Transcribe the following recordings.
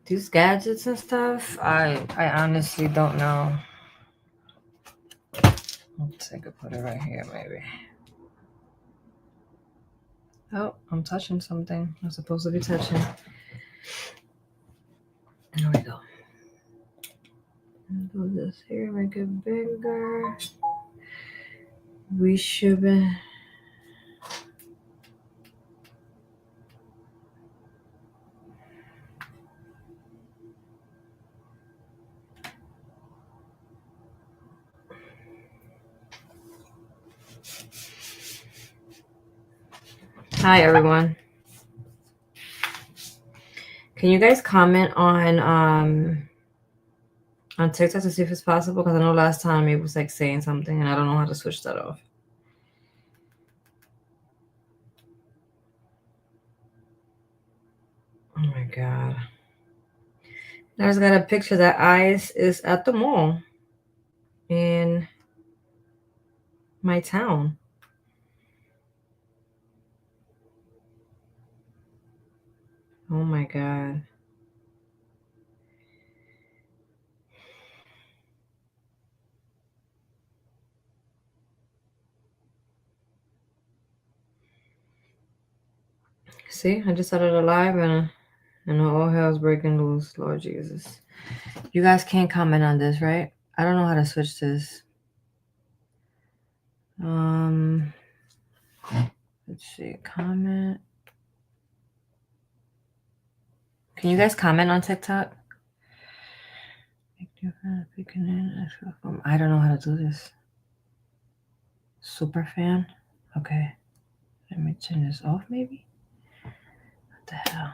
These gadgets and stuff, I honestly don't know. Let's see, I could put it right here, maybe. Oh, I'm touching something I'm supposed to be touching. There we go. Do this here, make it bigger. We should be. Hi, everyone. Can you guys comment on TikTok to see if it's possible? Because I know last time it was like saying something, and I don't know how to switch that off. Oh my god! I just got a picture that Ice is at the mall in my town. Oh my god! See, I just started a live and all hell's breaking loose. Lord Jesus. You guys can't comment on this, right? I don't know how to switch this. Let's see. Comment. Can you guys comment on TikTok? I don't know how to do this. Super fan? Okay. Let me turn this off, maybe? What the hell?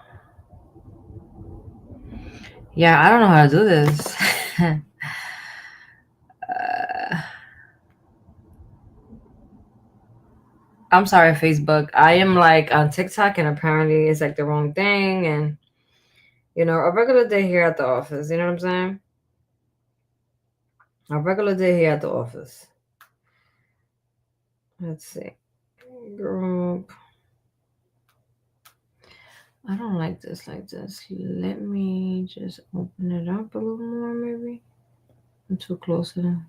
Yeah, I don't know how to do this. I'm sorry, Facebook. I am like on TikTok, and apparently it's like the wrong thing. And, you know, a regular day here at the office. You know what I'm saying? A regular day here at the office. Let's see. Group. I don't like this like this. Let me just open it up a little more, maybe. I'm too close to them.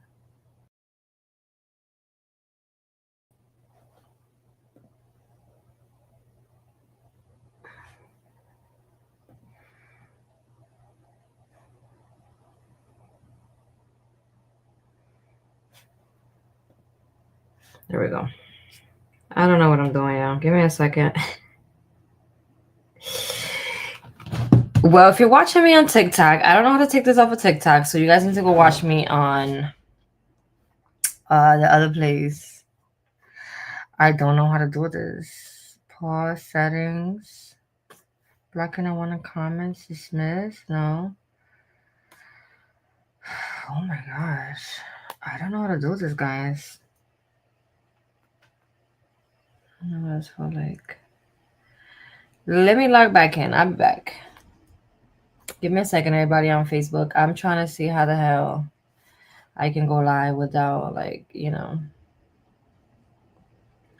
There we go. I don't know what I'm doing, y'all. Give me a second. Well, if you're watching me on TikTok, I don't know how to take this off of TikTok, so you guys need to go watch me on the other place. I don't know how to do this. Pause settings. Blocking unwanted comments. Dismiss. No. Oh my gosh. I don't know how to do this, guys. No, that's for like. Let me log back in. I'm back. Give me a second, everybody on Facebook. I'm trying to see how the hell I can go live without, like, you know.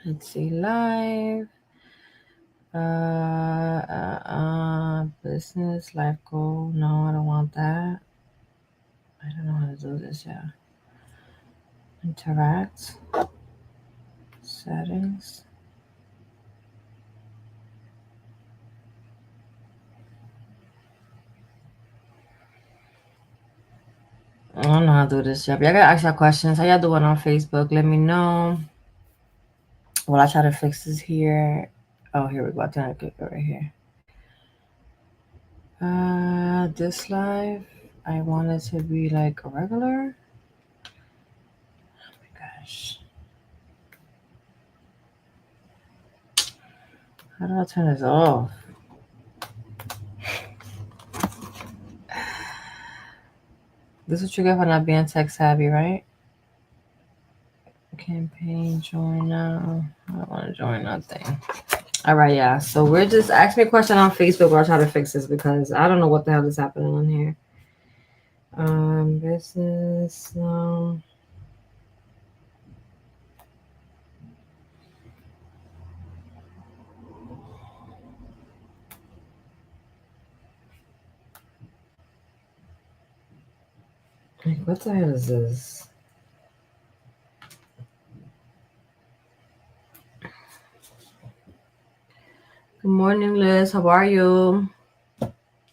Let's see, live. Business, life goal. No, I don't want that. I don't know how to do this, yeah. Interact. Settings. I don't know how to do this, yeah. Y'all gotta ask y'all questions. How y'all doing on Facebook? Let me know. Well, I try to fix this here. Oh, here we go. I think I click it right here. This live, I want it to be like a regular. Oh my gosh. How do I turn this off? This is what you get for not being tech savvy, right? Campaign, join now. I don't want to join nothing. All right, yeah. So we're just ask me a question on Facebook while I try to fix this because I don't know what the hell is happening on here. Business. No. Like, what the hell is this? Good morning, Liz. How are you?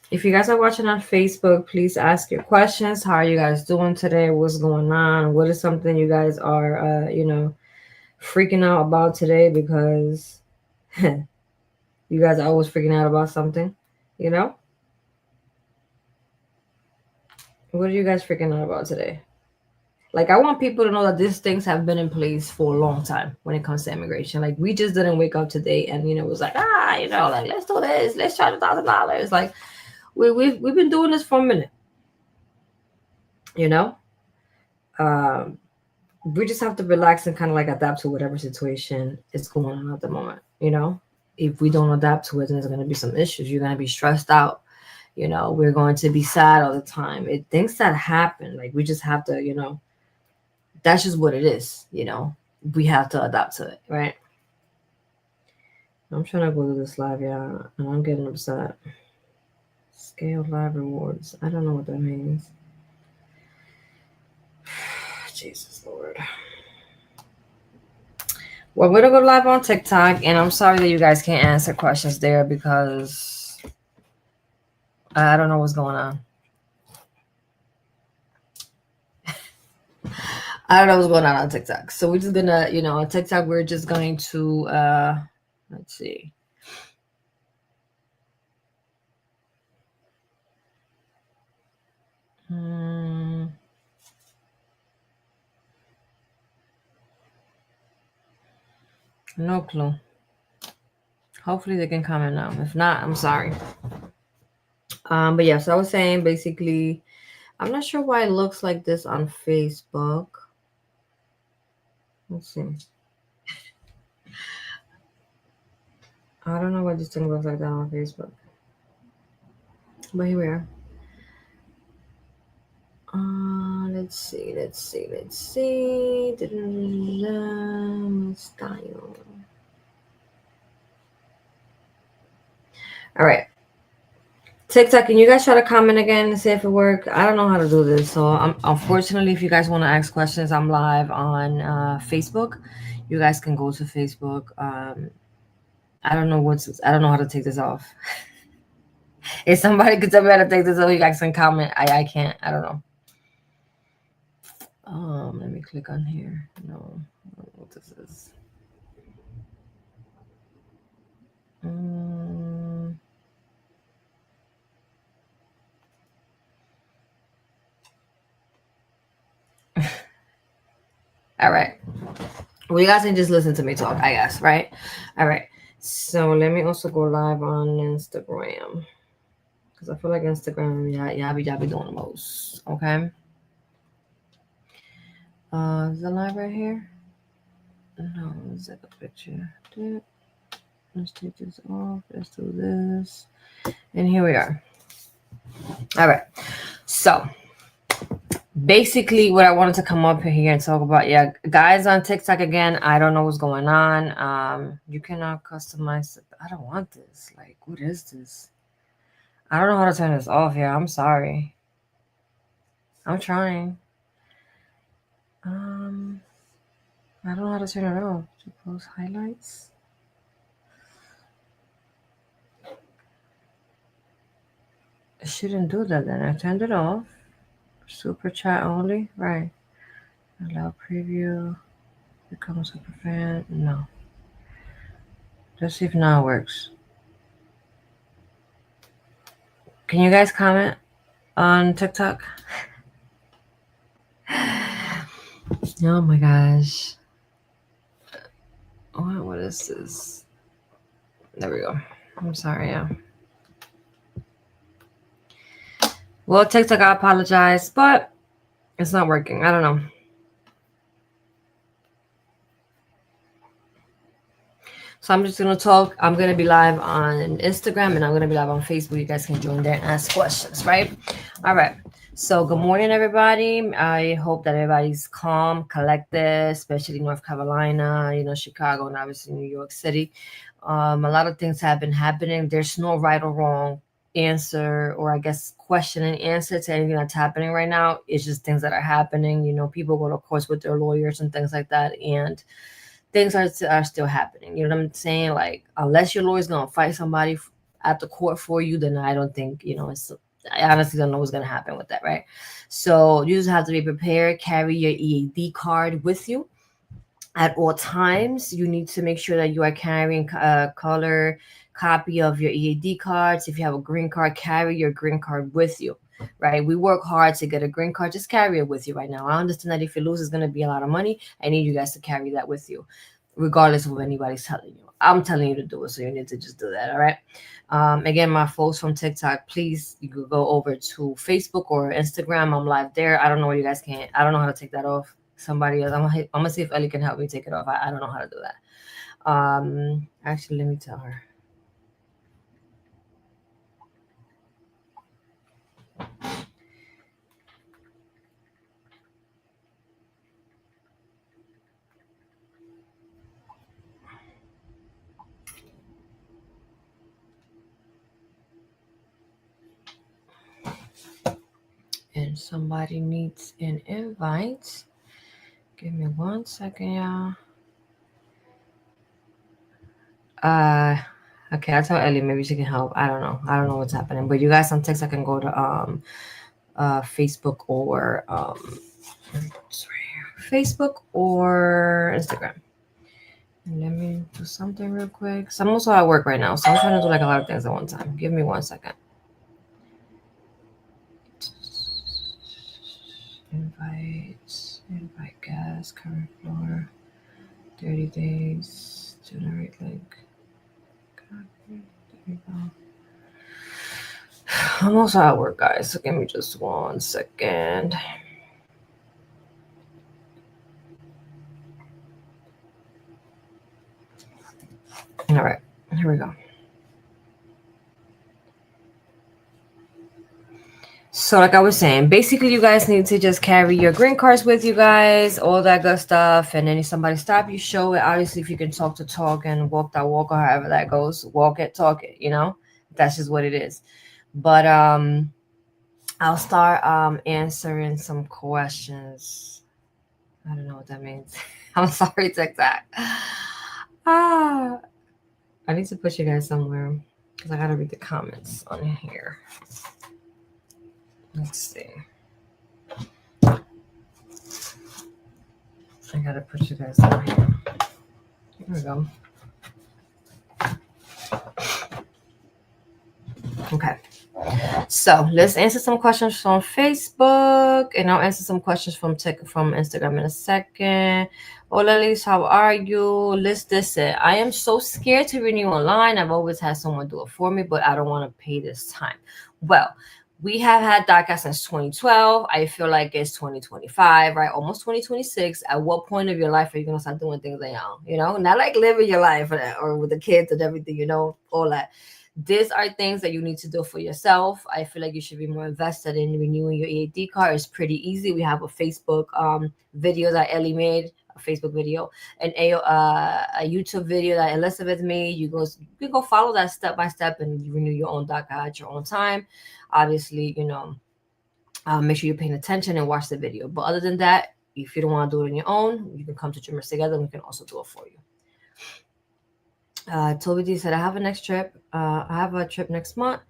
If you guys are watching on Facebook, please ask your questions. How are you guys doing today? What's going on? What is something you guys are, freaking out about today? Because you guys are always freaking out about something, you know? What are you guys freaking out about today? Like, I want people to know that these things have been in place for a long time when it comes to immigration. Like, we just didn't wake up today and, it was like, like, let's do this. Let's try $1,000. Like, we've been doing this for a minute, you know? We just have to relax and kind of like adapt to whatever situation is going on at the moment, you know? If we don't adapt to it, then there's going to be some issues. You're going to be stressed out. We're going to be sad all the time. Things that happen, like, we just have to, that's just what it is, we have to adapt to it, right? I'm trying to go to this live, yeah, and I'm getting upset. Scale live rewards. I don't know what that means. Jesus Lord. Well, we're gonna go live on TikTok, and I'm sorry that you guys can't answer questions there because I don't know what's going on. I don't know what's going on TikTok. So we're just gonna, on TikTok, we're just going to let's see. No clue. Hopefully they can comment now. If not, I'm sorry. But yeah, so I was saying basically, I'm not sure why it looks like this on Facebook. Let's see. I don't know why this thing looks like that on Facebook. But here we are. Let's see. Style. All right. TikTok, can you guys try to comment again and see if it worked? I don't know how to do this. So unfortunately, if you guys want to ask questions, I'm live on Facebook. You guys can go to Facebook. I don't know how to take this off. If somebody could tell me how to take this off, you guys can comment. I can't. I don't know. Let me click on here. No, I don't know what this is. All right. Well, you guys can just listen to me talk, I guess, right? All right. So let me also go live on Instagram because I feel like Instagram, y'all be doing the most. Okay. Is it live right here? No, it's like a picture. Let's take this off. Let's do this. And here we are. All right. So basically what I wanted to come up here and talk about, guys on TikTok again, I don't know what's going on. You cannot customize it. I don't want this. Like, what is this? I don't know how to turn this off here. I'm sorry. I'm trying. I don't know how to turn it off. To close highlights. It shouldn't do that then. I turned it off. Super chat only. Right. Allow preview. Become a super fan. No. Let's see if now it works. Can you guys comment on TikTok? Oh my gosh. What is this? There we go. I'm sorry, yeah. Well, TikTok, I apologize, but it's not working. I don't know. So I'm just going to talk. I'm going to be live on Instagram and I'm going to be live on Facebook. You guys can join there and ask questions, right? All right. So good morning, everybody. I hope that everybody's calm, collected, especially North Carolina, Chicago, and obviously New York City. A lot of things have been happening. There's no right or wrong answer, or I guess question and answer to anything that's happening right now. It's just things that are happening. You know, people go to courts with their lawyers and things like that, and things are still happening. You know what I'm saying? Like, unless your lawyer's gonna fight somebody at the court for you, then I don't think, you know, it's, I honestly don't know what's gonna happen with that, right? So you just have to be prepared. Carry your EAD card with you at all times. You need to make sure that you are carrying a color copy of your EAD cards. If you have a green card, carry your green card with you, right? We work hard to get a green card. Just carry it with you right now. I understand that if you lose, it's going to be a lot of money. I need you guys to carry that with you, regardless of what anybody's telling you. I'm telling you to do it, so you need to just do that, all right? Again, my folks from TikTok, please, you could go over to Facebook or Instagram. I'm live there. I don't know where you guys can. I don't know how to take that off. Somebody else. I'm gonna see if Ellie can help me take it off. I don't know how to do that. Actually, let me tell her. And somebody needs an invite. Give me 1 second, y'all. Okay, I'll tell Ellie, maybe she can help. I don't know what's happening. But you guys on TikTok can go to Facebook or Facebook or Instagram. And let me do something real quick. So I'm also at work right now, so I'm trying to do like a lot of things at one time. Give me 1 second. Invite guest, current floor, 30 days, generate link. There we go. I'm also at work, guys, so give me just 1 second. All right, here we go. So like I was saying, basically you guys need to just carry your green cards with you guys, all that good stuff. And then if somebody stop you, show it. Obviously, if you can talk to talk and walk that walk, or however that goes, walk it, talk it, you know, that's just what it is. But I'll start answering some questions. I don't know what that means. I'm sorry, TikTok. I need to put you guys somewhere because I gotta read the comments on here. Let's see. I gotta put you guys on here. Here we go. Okay. So let's answer some questions from Facebook, and I'll answer some questions from Instagram in a second. Hola, Liz, how are you? Liz, listen, I am so scared to renew online. I've always had someone do it for me, but I don't want to pay this time. Well, we have had DACA since 2012. I feel like it's 2025, right? Almost 2026. At what point of your life are you going to start doing things like that? You know, not like living your life or with the kids and everything, you know, all that. These are things that you need to do for yourself. I feel like you should be more invested in renewing your EAD card. It's pretty easy. We have a Facebook video that Ellie made, a Facebook video, and a YouTube video that Elizabeth made. You can go follow that step by step, and you renew your own DACA at your own time. Obviously, you know, make sure you're paying attention and watch the video. But other than that, if you don't want to do it on your own, you can come to Dreamers Together, and we can also do it for you. Toby D said, I have a trip next month.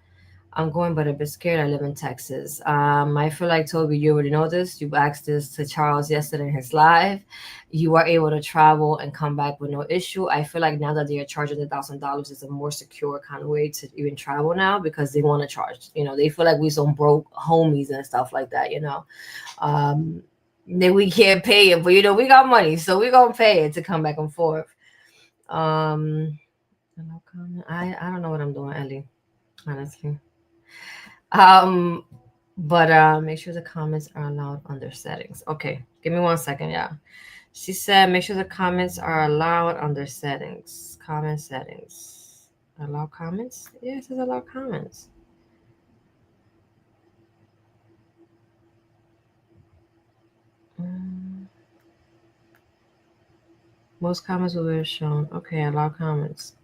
I'm going, but a bit scared. I live in Texas. I feel like, Toby, you already know this. You asked this to Charles yesterday in his live. You are able to travel and come back with no issue. I feel like now that they are charging $1,000 is a more secure kind of way to even travel now, because they want to charge. You know, they feel like we some broke homies and stuff like that, you know. Then we can't pay it, but, you know, we got money, so we're going to pay it to come back and forth. I don't know what I'm doing, Ellie, honestly. But make sure the comments are allowed under settings. Okay, give me 1 second, yeah. She said make sure the comments are allowed under settings. Comment settings. Allow comments? Yeah, it says allow comments. Most comments will be shown. Okay, allow comments.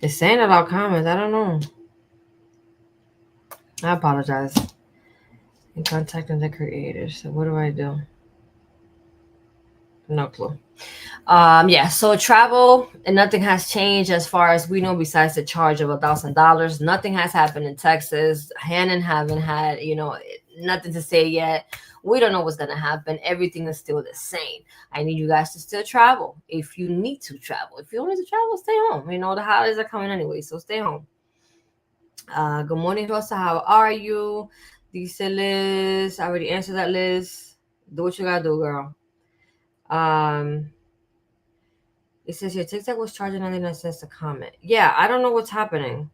It's saying allow comments. I don't know. I apologize. In contacting the creators. So what do I do? No clue. Yeah, so travel and nothing has changed as far as we know, besides the charge of $1,000. Nothing has happened in Texas. Hannon haven't had, nothing to say yet. We don't know what's gonna happen. Everything is still the same. I need you guys to still travel if you need to travel. If you don't need to travel, stay home. The holidays are coming anyway, so stay home. Good morning, Rosa. How are you? Dice Liz. I already answered that, Liz. Do what you gotta do, girl. It says your TikTok was charging 99 cents to comment. Yeah, I don't know what's happening.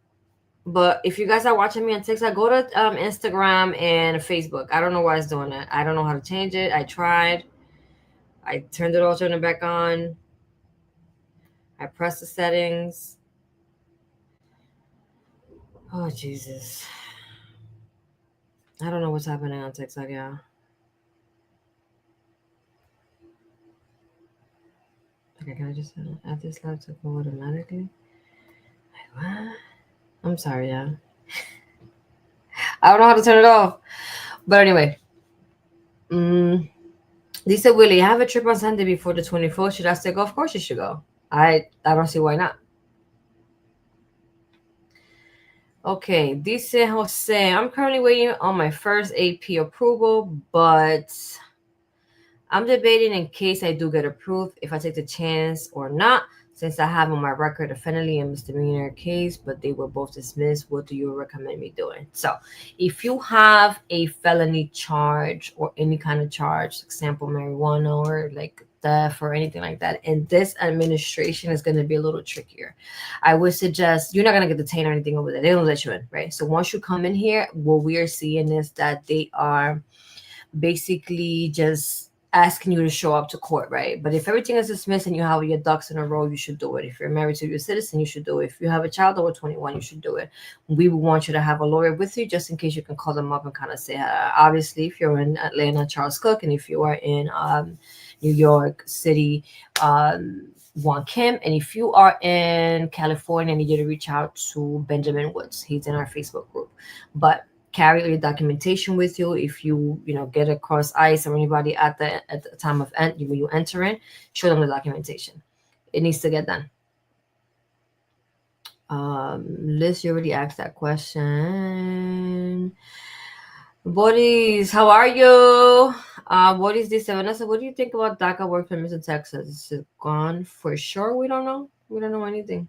But if you guys are watching me on TikTok, go to Instagram and Facebook. I don't know why it's doing that. I don't know how to change it. I tried. I turned it off, turned it back on. I pressed the settings. Oh, Jesus. I don't know what's happening on TikTok, yeah. Okay, can I just add this live to go automatically? Like, what? I'm sorry, yeah. I don't know how to turn it off. But anyway. Lisa Willie, I have a trip on Sunday before the 24th. Should I still go? Of course you should go. I don't see why not. Okay, Dice Jose, I'm currently waiting on my first AP approval, but I'm debating in case I do get approved if I take the chance or not, since I have on my record a felony and misdemeanor case, but they were both dismissed. What do you recommend me doing? So, if you have a felony charge or any kind of charge, example marijuana or like theft or anything like that, and this administration is going to be a little trickier. I would suggest you're not going to get detained or anything over there. They don't let you in, right? So once you come in here, what we are seeing is that they are basically just asking you to show up to court, right? But if everything is dismissed and you have your ducks in a row, you should do it. If you're married to your citizen, you should do it. If you have a child over 21, you should do it. We would want you to have a lawyer with you just in case you can call them up and kind of say, obviously, if you're in Atlanta, Charles Cook, and if you are in New York City, Juan Kim, and if you are in California, I need you to reach out to Benjamin Woods. He's in our Facebook group. But carry your documentation with you. If you get across ICE or anybody at the time of when you enter in, show them the documentation. It needs to get done. Liz, you already asked that question. Boris, how are you? What is this? Vanessa, what do you think about DACA work permits in Texas? Is it gone for sure? We don't know. We don't know anything.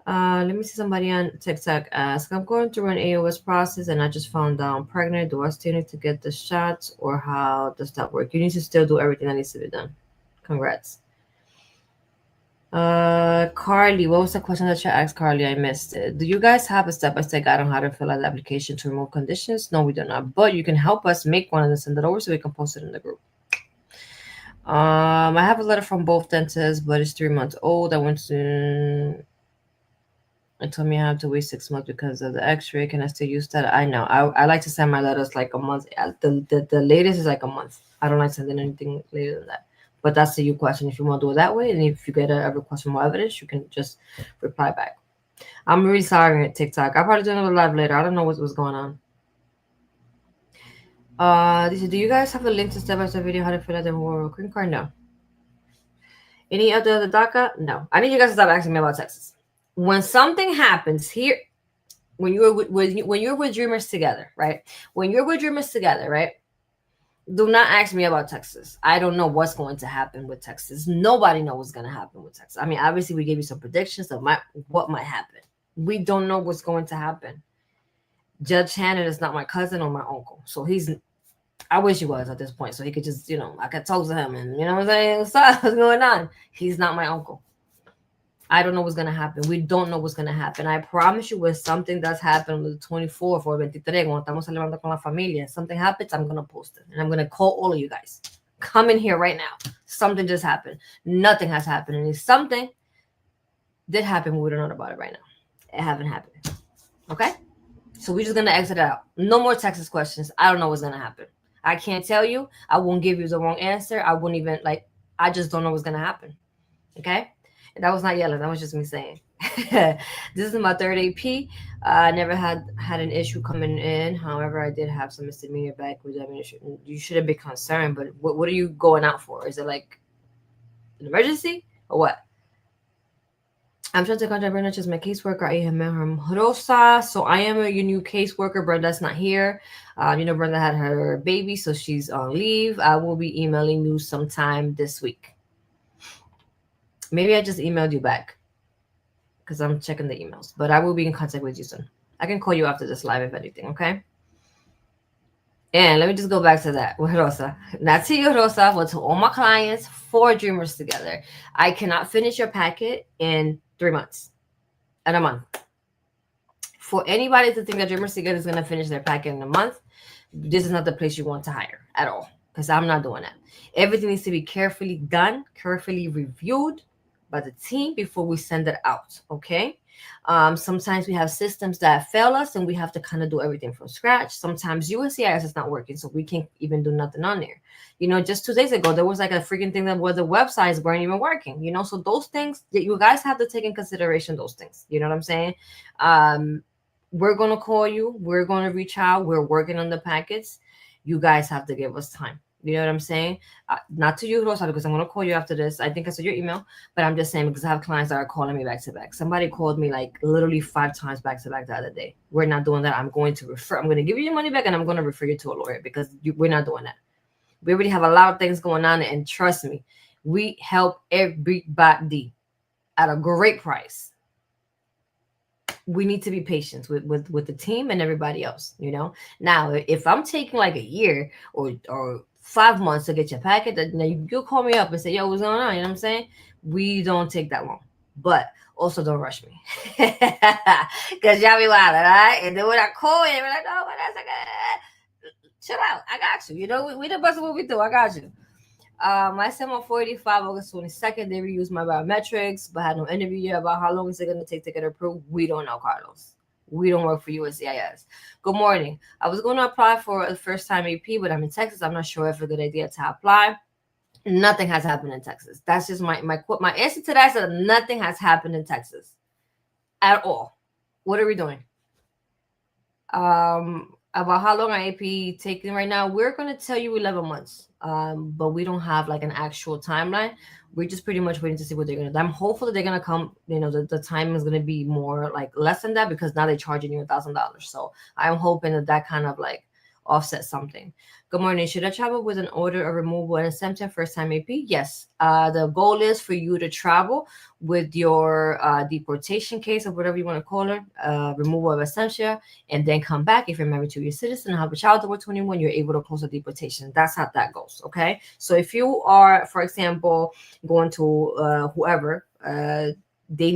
Let me see somebody on TikTok ask. I'm going through an AOS process and I just found out I'm pregnant. Do I still need to get the shots or how does that work? You need to still do everything that needs to be done. Congrats. Carly, what was the question that you asked, Carly? I missed it. Do you guys have a step-by-step guide on how to fill out the application to remove conditions? No, we do not. But you can help us make one and send it over so we can post it in the group. I have a letter from both dentists, but it's 3 months old. I went to It told me I have to wait 6 months because of the X-ray. Can I still use that? I know. I like to send my letters like a month. The latest is like a month. I don't like sending anything later than that. But that's the you question. If you want to do it that way, and if you get a request for more evidence, you can just reply back. I'm really sorry at TikTok. I'll probably do another live later. I don't know what's going on. Do you guys have a link to step-by-step video how to fill out the whole green card? No. Any other DACA? No. I need you guys to stop asking me about Texas. When something happens here, when you're with Dreamers together, right? When you're with Dreamers together, right? Do not ask me about Texas. I don't know what's going to happen with Texas. Nobody knows what's going to happen with Texas. I mean, obviously, we gave you some predictions of what might happen. We don't know what's going to happen. Judge Hannon is not my cousin or my uncle, so I wish he was at this point, so he could just, I could talk to him and what I'm saying, what's going on? He's not my uncle. I don't know what's going to happen. We don't know what's going to happen. I promise you, when something does happen with the 24th or 23, cuando estamos celebrando con la familia, something happens, I'm going to post it. And I'm going to call all of you guys. Come in here right now. Something just happened. Nothing has happened. And if something did happen, we don't know about it right now. It haven't happened. Okay? So we're just going to exit out. No more Texas questions. I don't know what's going to happen. I can't tell you. I won't give you the wrong answer. I wouldn't even, I just don't know what's going to happen. Okay? And that was not yelling. That was just me saying. This is my third AP. I never had an issue coming in. However, I did have some misdemeanor back, which I mean, you shouldn't be concerned. But what are you going out for? Is it like an emergency or what? I'm trying to contact Brenda, just my caseworker. I am Rosa. So I am your new caseworker. Brenda's not here. Brenda had her baby, so she's on leave. I will be emailing you sometime this week. Maybe I just emailed you back because I'm checking the emails. But I will be in contact with you soon. I can call you after this live if anything, okay? And let me just go back to that with Rosa. Not to you, Rosa, but to all my clients for Dreamers Together. I cannot finish your packet in 3 months and a month. For anybody to think that Dreamers Together is going to finish their packet in a month, this is not the place you want to hire at all, because I'm not doing that. Everything needs to be carefully done, carefully reviewed by the team before we send it out, okay? Sometimes we have systems that fail us and we have to kind of do everything from scratch. Sometimes USCIS is not working, so we can't even do nothing on there. Just 2 days ago, there was like a freaking thing that where the websites weren't even working, so those things that you guys have to take in consideration, those things, you know what I'm saying? We're going to call you. We're going to reach out. We're working on the packets. You guys have to give us time. You know what I'm saying? Not to you, Rosa, because I'm going to call you after this. I think I saw your email, but I'm just saying because I have clients that are calling me back to back. Somebody called me like literally 5 times back to back the other day. We're not doing that. I'm going to give you your money back and I'm going to refer you to a lawyer because we're not doing that. We already have a lot of things going on. And trust me, we help everybody at a great price. We need to be patient with the team and everybody else, Now, if I'm taking like a year or 5 months to get your packet, then you'll call me up and say, yo, what's going on? You know what I'm saying? We don't take that long. But also don't rush me. Because y'all be wild, all right? And then when I call you, we're like, oh, but that's like, chill out. I got you. We the best of what we do. I got you. I sent my 485 August 22nd. They reused my biometrics, but had no interview yet about how long is it going to take to get approved. We don't know, Carlos. We don't work for USCIS. Good morning. I was going to apply for a first-time AP, but I'm in Texas. I'm not sure if it's a good idea to apply. Nothing has happened in Texas. That's just my answer to that is that nothing has happened in Texas at all. What are we doing? About how long our AP taking right now, we're going to tell you 11 months. But we don't have like an actual timeline. We're just pretty much waiting to see what they're going to do. I'm hopeful that they're going to come, the time is going to be more like less than that because now they're charging you $1,000. So I'm hoping that kind of like offset something. Good morning. Should I travel with an order of removal and exemption first time AP? Yes. The goal is for you to travel with your deportation case or whatever you want to call it, removal of exemption, and then come back. If you're married to your citizen and have a child over 21, you're able to close the deportation. That's how that goes. Okay. So if you are, for example, going to whoever, you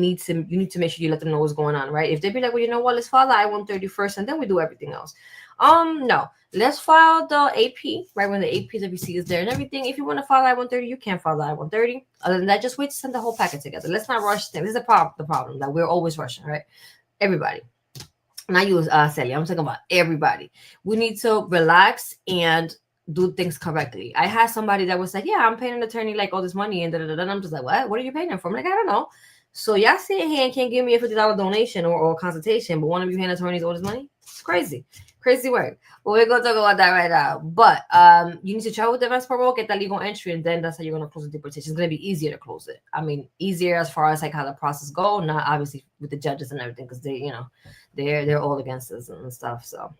need to make sure you let them know what's going on, right? If they be like, well, you know what, let's file the I-130 first and then we do everything else. No, let's file the AP, right? When the APWC is there and everything. If you want to file I-130, you can file the I-130. Other than that, just wait to send the whole packet together. Let's not rush things. This is the problem that we're always rushing, right? Everybody. Not you, Sally. I'm talking about everybody. We need to relax and do things correctly. I had somebody that was like, yeah, I'm paying an attorney like all this money and da-da-da-da. And I'm just like, what are you paying them for? I'm like, I don't know. So y'all sitting here and can't give me a $50 donation or consultation, but want to be paying attorneys all this money? It's crazy. Crazy work. But we're going to talk about that right now. But you need to travel with the advance parole, get that legal entry, and then that's how you're going to close the deportation. It's going to be easier to close it. I mean, easier as far as like how the process go, not obviously with the judges and everything, because they, they're all against us and stuff. So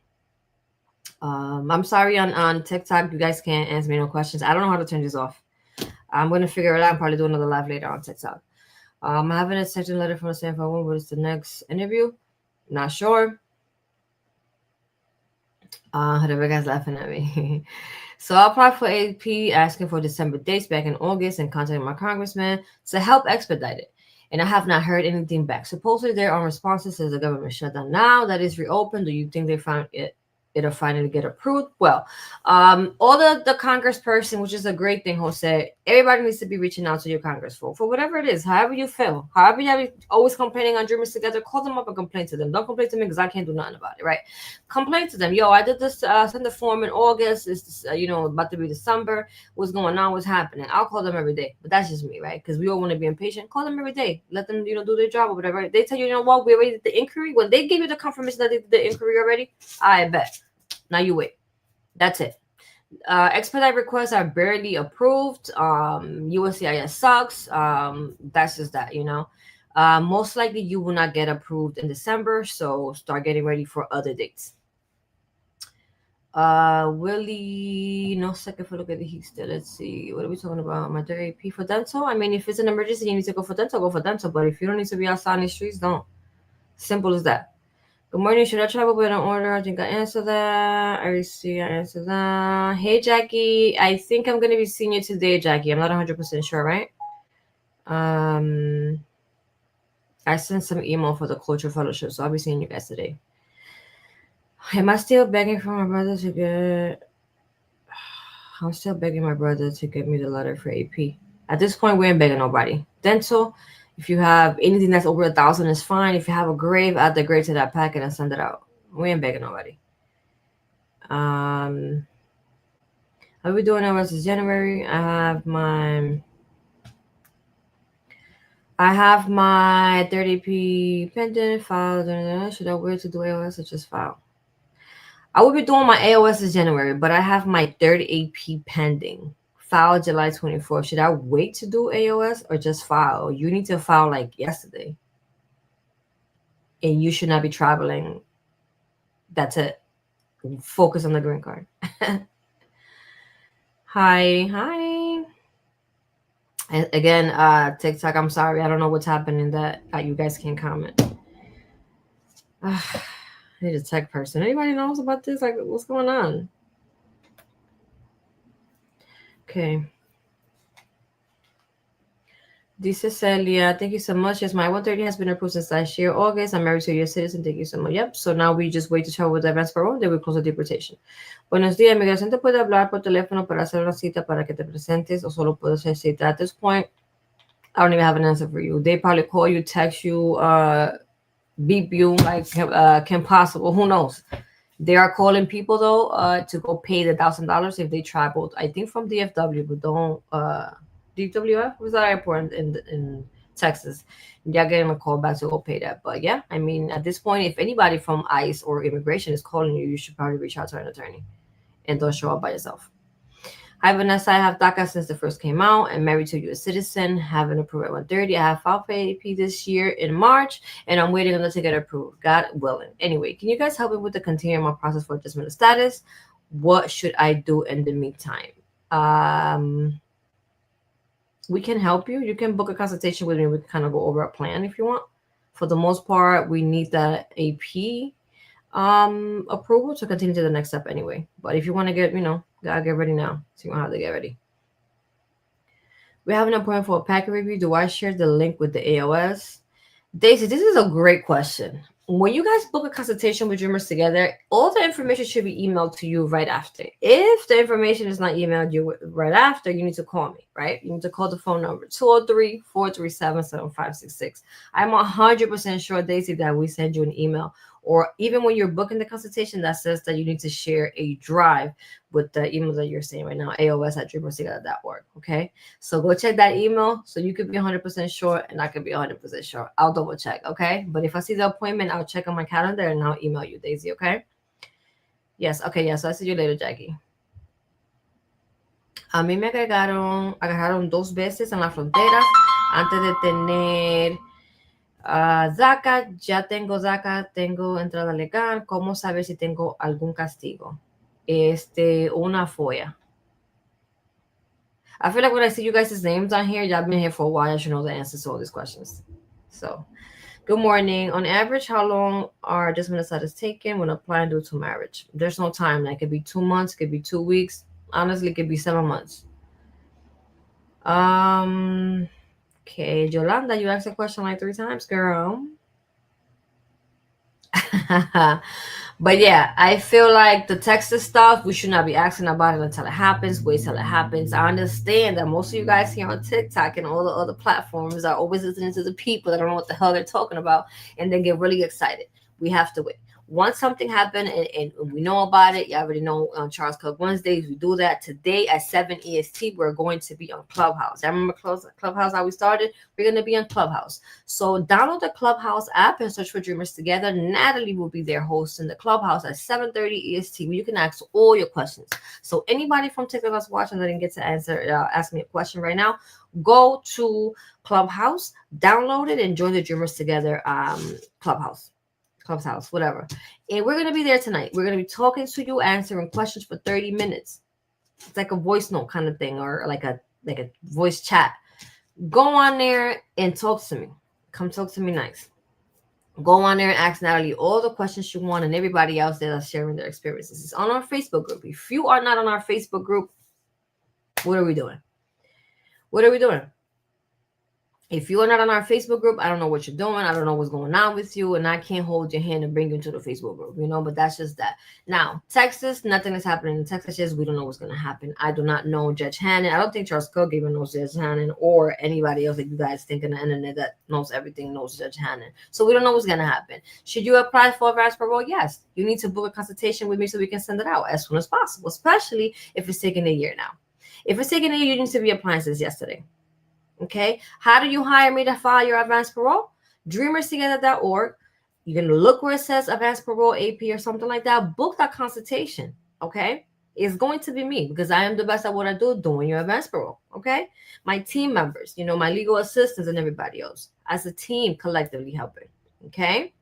I'm sorry on TikTok, you guys can't answer me no questions. I don't know how to turn this off. I'm going to figure it out and probably do another live later on TikTok. I'm having a section letter from the San Francisco. What is the next interview? Not sure. The guy's laughing at me. So I applied for AP, asking for December dates back in August, and contacted my congressman to help expedite it. And I have not heard anything back. Supposedly there are responses as the government shut down now that is reopened. Do you think they found it it'll finally get approved. Well, all the congressperson, which is a great thing, Jose. Everybody needs to be reaching out to your congress for whatever it is, however you feel, however you're always complaining on Dreamers Together. Call them up and complain to them. Don't complain to me because I can't do nothing about it, right? Complain to them. Yo, I did this. Send the form in August. It's about to be December. What's going on? What's happening? I'll call them every day, but that's just me, right? Because we all want to be impatient. Call them every day. Let them do their job or whatever. They tell you, you know what, we already did the inquiry. When they give you the confirmation that they did the inquiry already, I bet. Now you wait. That's it. Expedite requests are barely approved. USCIS sucks. That's just that, most likely you will not get approved in December, so start getting ready for other dates. Willie, no second for look at the heat still. Let's see. What are we talking about? My AP for dental? I mean, if it's an emergency, you need to go for dental, go for dental. But if you don't need to be outside in the streets, don't. Simple as that. Good morning. Should I travel with an order? I think I answered that. I see. I answered that. Hey, Jackie. I think I'm going to be seeing you today, Jackie. I'm not 100% sure, right? I sent some email for the culture fellowship, so I'll be seeing you guys today. Am I still begging for my brother to get... I'm still begging my brother to get me the letter for AP. At this point, we ain't begging nobody. Dental, if you have anything that's over 1,000, is fine. If you have a grave, add the grave to that packet and send it out. We ain't begging nobody. Are we doing it versus January? I have my 30p pending file. Should I wait to do AOS or just file? I will be doing my AOS in January, but I have my 30AP pending. File July 24th. Should I wait to do AOS or just file? You need to file like yesterday. And you should not be traveling. That's it. Focus on the green card. Hi. And again, TikTok, I'm sorry. I don't know what's happening that you guys can't comment. I need a tech person. Anybody knows about this? Like, what's going on? Okay. Dice Celia, thank you so much. Yes, my 130 has been approved since last year, August. I'm married to a U.S. citizen. Thank you so much. Yep. So now we just wait to travel with the advance parole. Then we close the deportation. Buenos días. Migración te puede hablar por teléfono para hacer una cita para que te presentes o solo puedes hacer cita. At this point, I don't even have an answer for you. They probably call you, text you, beep you, like Kim Possible. Who knows? They are calling people though to go pay the $1,000 if they traveled. I think from DFW, but don't DWF was that airport in Texas. You're getting a call back to go pay that. But yeah, I mean, at this point, if anybody from ICE or immigration is calling you, you should probably reach out to an attorney and don't show up by yourself. Hi, Vanessa. I have DACA since the first came out. I'm married to a U.S. citizen. Have an approved at 130. I have filed for AP this year in March, and I'm waiting on it to get approved. God willing. Anyway, can you guys help me with the continuing my process for adjustment of status? What should I do in the meantime? We can help you. You can book a consultation with me. We can kind of go over a plan if you want. For the most part, we need that AP approval to continue to the next step anyway. But if you want to get, gotta get ready now. So you know how to get ready. We have an appointment for a packet review. Do I share the link with the AOS? Daisy, this is a great question. When you guys book a consultation with Dreamers Together, all the information should be emailed to you right after. If the information is not emailed you right after, you need to call me, right? You need to call the phone number 203-437-7566. I'm 100% sure, Daisy, that we send you an email, or even when you're booking the consultation, that says that you need to share a drive with the email that you're saying right now, aos@dreamerstogether.org. Okay, so go check that email so you could be 100% sure and I could be 100% sure. I'll double check. Okay, but if I see the appointment, I'll check on my calendar and I'll email you, Daisy. Okay. Yes. Okay. Yeah. So I see you later, Jackie. A mí me agarraron 2 veces en la frontera antes de tener DACA. Ya tengo DACA, tengo entrada legal. ¿Cómo saber si tengo algún castigo? Una FOIA. I feel like when I see you guys' names on here, y'all been here for a while. I should know the answers to all these questions. So, good morning. On average, how long are adjustment of status taken when applying due to marriage? There's no time. That could be 2 months, could be 2 weeks. Honestly, it could be 7 months. Okay, Yolanda, you asked a question like 3 times, girl. But yeah, I feel like the Texas stuff, we should not be asking about it until it happens. Wait till it happens. I understand that most of you guys here on TikTok and all the other platforms are always listening to the people that don't know what the hell they're talking about and then get really excited. We have to wait. Once something happened and we know about it, you already know on Charles Cook Wednesdays, we do that. Today at 7 EST, we're going to be on Clubhouse. I remember Clubhouse, how we started. We're going to be on Clubhouse. So download the Clubhouse app and search for Dreamers Together. Natalie will be there hosting the Clubhouse at 7:30 EST, where you can ask all your questions. So anybody from TikTok that's watching that didn't get to ask me a question right now, go to Clubhouse, download it, and join the Dreamers Together Clubhouse, whatever. And we're going to be there tonight. We're going to be talking to you, answering questions for 30 minutes. It's like a voice note kind of thing, or like a voice chat. Go on there and talk to me. Come talk to me nice. Go on there and ask Natalie all the questions you want and everybody else there that's sharing their experiences. It's on our Facebook group. If you are not on our Facebook group, what are we doing? What are we doing? If you are not on our Facebook group, I don't know what you're doing. I don't know what's going on with you. And I can't hold your hand and bring you into the Facebook group, but that's just that. Now, Texas, nothing is happening in Texas. Yes, we don't know what's going to happen. I do not know Judge Hannon. I don't think Charles Cook even knows Judge Hannon or anybody else that you guys think on the internet that knows everything knows Judge Hannon. So we don't know what's going to happen. Should you apply for advance parole? Yes. You need to book a consultation with me so we can send it out as soon as possible, especially if it's taking a year now. If it's taking a year, you need to be applying since yesterday. Okay, how do you hire me to file your advance parole? DreamersTogether.org. You're going to look where it says advance parole, AP, or something like that. Book that consultation. Okay, it's going to be me because I am the best at what I do, doing your advance parole. Okay, my team members, my legal assistants and everybody else as a team collectively helping. Okay,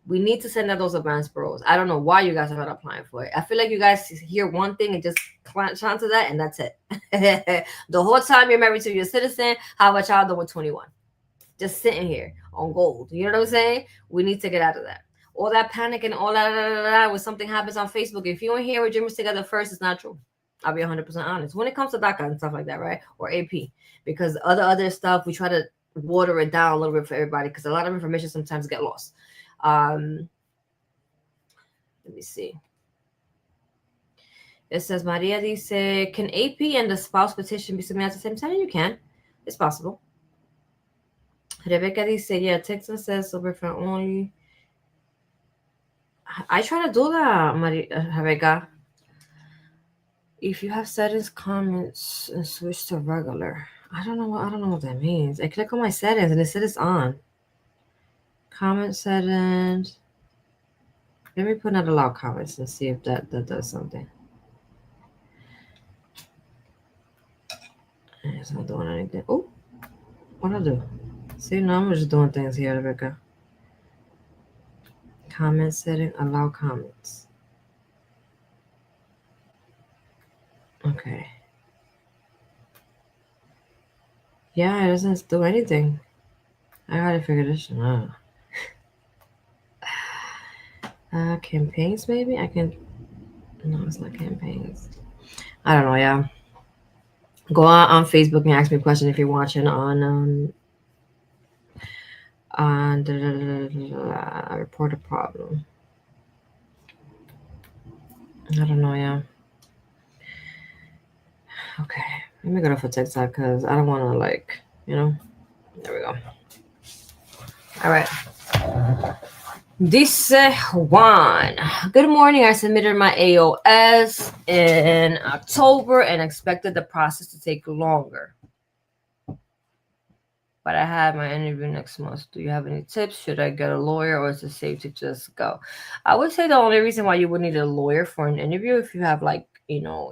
we need to send out those advance paroles. I don't know why you guys are not applying for it. I feel like you guys hear one thing and just clench onto that, and that's it. The whole time you're married to your citizen, have a child over 21. Just sitting here on gold. You know what I'm saying? We need to get out of that. All that panic and all that when something happens on Facebook. If you ain't here with Dreamers Together first, it's not true. I'll be 100% honest. When it comes to DACA and stuff like that, right? Or AP. Because other stuff, we try to water it down a little bit for everybody because a lot of information sometimes get lost. Let me see. It says Maria dice, can AP and the spouse petition be submitted at the same time? You can. It's possible. Rebecca dice, yeah, Texas says Superfan only. I try to do that, Maria, Rebecca. If you have settings, comments, and switch to regular. I don't know what that means. I click on my settings and it said it's on. Comment settings. Let me put not allow comments and see if that does something. It's not doing anything. Oh, what I do? See, now I'm just doing things here, Rebecca. Comment setting, allow comments. Okay. Yeah, it doesn't do anything. I gotta figure this out. Campaigns, maybe? I can... No, it's not campaigns. I don't know, yeah. Go out on Facebook and ask me a question if you're watching on report a problem. I don't know, yeah. Okay, let me go for TikTok because I don't want to there we go. All right. Dice Juan, good morning. I submitted my AOS in October and expected the process to take longer. But I had my interview next month. Do you have any tips? Should I get a lawyer or is it safe to just go? I would say the only reason why you would need a lawyer for an interview if you have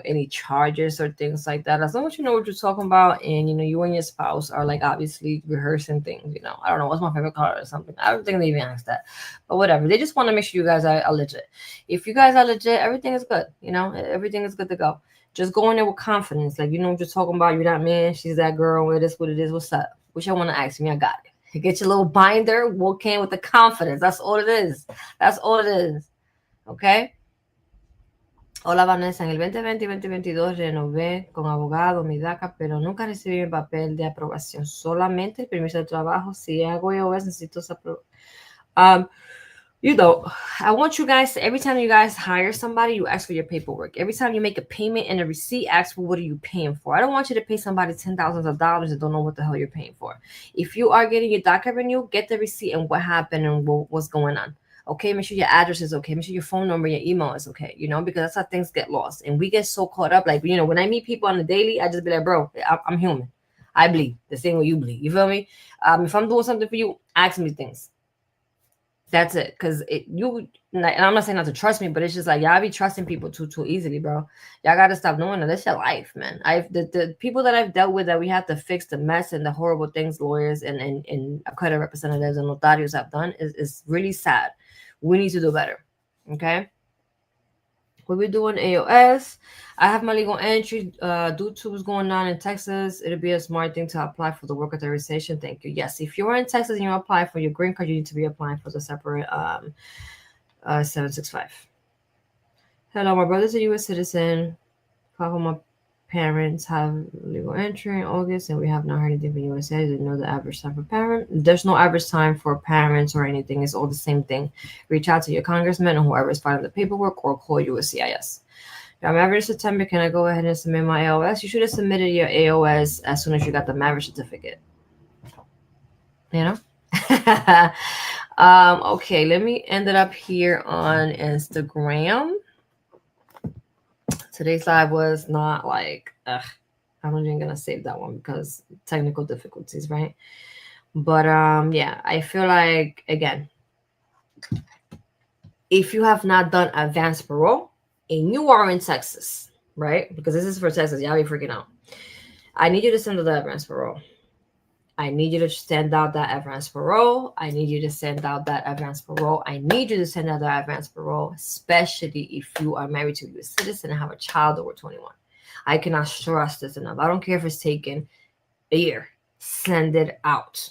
any charges or things like that. As long as you know what you're talking about and you and your spouse are obviously rehearsing things. I don't know what's my favorite color or something. I don't think they even asked that, but whatever. They just want to make sure you guys are legit. If you guys are legit, everything is good. Everything is good to go. Just go in there with confidence. What you're talking about. You're that man. She's that girl. It is what it is. What's up? Which I want to ask me. I got it. Get your little binder. Walk in with the confidence. That's all it is. That's all it is. Okay. Hola Vanessa, en el 2020 y 2022 renové con abogado mi DACA, pero nunca recibí el papel de aprobación, solamente el permiso de trabajo. Si hago EOS necesito esa You know, I want you guys to, every time you guys hire somebody, you ask for your paperwork. Every time you make a payment and a receipt, ask for what are you paying for. I don't want you to pay somebody $10,000 and don't know what the hell you're paying for. If you are getting your DACA renewal, get the receipt and what happened and what's going on. Okay, make sure your address is okay. Make sure your phone number, your email is okay. You know, because that's how things get lost. And we get so caught up. Like, you know, when I meet people on the daily, I just be like, bro, I'm human. I bleed the same way you bleed. You feel me? If I'm doing something for you, ask me things. That's it. Cause and I'm not saying not to trust me, but it's just like y'all be trusting people too easily, bro. Y'all gotta stop doing that. That's your life, man. The people that I've dealt with that we have to fix the mess and the horrible things lawyers and credit representatives and notarios have done is really sad. We need to do better. Okay. What we doing AOS? I have my legal entry due to what's going on in Texas. It'll be a smart thing to apply for the work authorization. Thank you. Yes, if you're in Texas and you apply for your green card, you need to be applying for the separate 765. Hello, my brother's a U.S. citizen. Papa, my parents have legal entry in August, and we have not heard anything from USA. I didn't know the average time for parent. There's no average time for parents or anything. It's all the same thing. Reach out to your congressman or whoever is filing the paperwork, or call USCIS. I'm married in September. Can I go ahead and submit my AOS? You should have submitted your AOS as soon as you got the marriage certificate. You know? Okay, let me end it up here on Instagram. Today's live was not like, I'm not even gonna save that one because technical difficulties, right? But yeah, I feel like, again, if you have not done advanced parole and you are in Texas, right? Because this is for Texas, y'all be freaking out. I need you to send out the advanced parole. I need you to send out that advanced parole. I need you to send out that advanced parole. I need you to send out that advanced parole, especially if you are married to a U.S. citizen and have a child over 21. I cannot stress this enough. I don't care if it's taken a year. Send it out.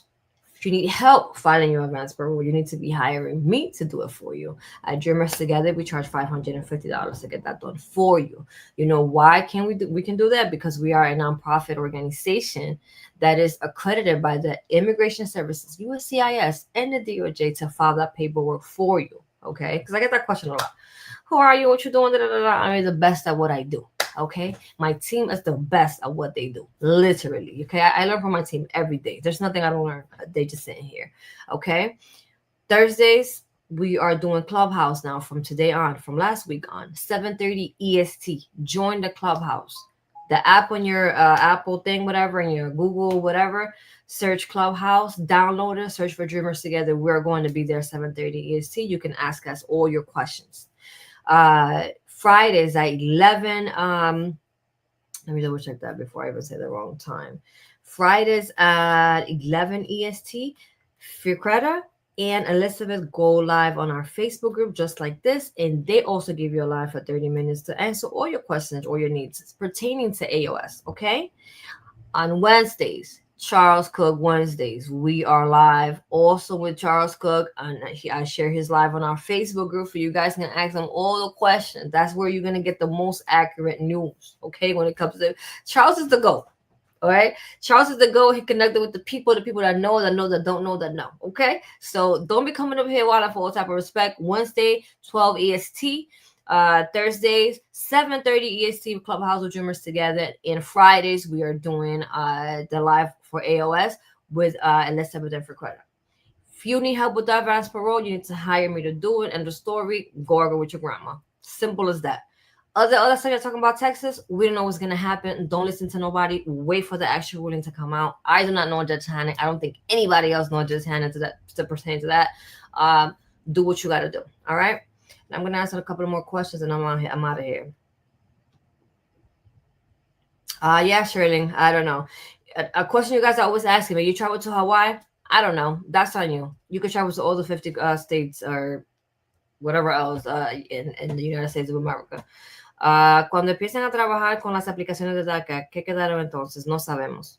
If you need help filing your advanced parole, you need to be hiring me to do it for you. At Dreamers Together, we charge $550 to get that done for you. You know why can we can do that? Because we are a nonprofit organization that is accredited by the Immigration Services, USCIS, and the DOJ to file that paperwork for you. Okay? Because I get that question a lot. Who are you? What you doing? I'm the best at what I do. Okay, my team is the best at what they do, literally. Okay, I learn from my team every day. There's nothing I don't learn. They just sitting here. Okay, Thursdays we are doing Clubhouse now from today on, from last week on, 7:30 EST. Join the Clubhouse. The app on your Apple thing, whatever, in your Google, whatever. Search Clubhouse, download it, search for Dreamers Together. We're going to be there 7:30 EST. You can ask us all your questions. Fridays at 11. Let me double check that before I even say the wrong time. Fridays at 11 EST. Fikreta and Elizabeth go live on our Facebook group just like this, and they also give you a live for 30 minutes to answer all your questions or your needs pertaining to AOS. Okay. On Wednesdays, Charles Cook Wednesdays, we are live also with Charles Cook, and I share his live on our Facebook group so you guys can ask him all the questions. That's where you're gonna get the most accurate news. Okay, when it comes to Charles is the GOAT. All right, Charles is the GOAT. He connected with the people that know, that don't know, that know. Okay, so don't be coming up here wilding for all type of respect. Wednesday, 12 EST. Thursdays 7:30 EST Clubhouse with Dreamers Together, and Fridays we are doing the live for AOS with Elizabeth and Fikreta. If you need help with the advanced parole, you need to hire me to do it. And the story, go argue with your grandma. Simple as that. Other stuff you're talking about Texas, we don't know what's gonna happen. Don't listen to nobody. Wait for the actual ruling to come out. I do not know Judge Hannon. I don't think anybody else knows Judge Hannon to pertain to that. Do what you gotta do. All right. I'm going to answer a couple of more questions and I'm out of here. Yeah, Shirley, I don't know. A question you guys are always asking me, you travel to Hawaii? I don't know. That's on you. You can travel to all the 50 states or whatever else in the United States of America. Cuando empiezan a trabajar con las aplicaciones de DACA, ¿qué quedaron entonces? No sabemos.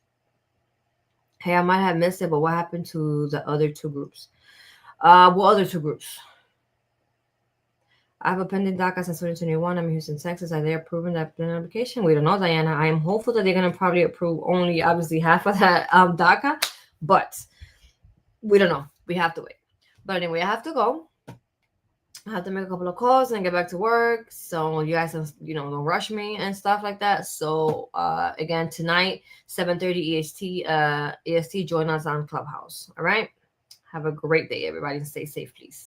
Hey, I might have missed it, but what happened to the other two groups? What other two groups? I have a pending DACA since 2021. I'm in Houston, Texas. Are they approving that application? We don't know, Diana. I am hopeful that they're going to probably approve only, obviously, half of that DACA, but we don't know. We have to wait. But anyway, I have to go. I have to make a couple of calls and get back to work. So you guys don't rush me and stuff like that. So again, tonight, 7:30 EST, join us on Clubhouse. All right. Have a great day, everybody, and stay safe, please.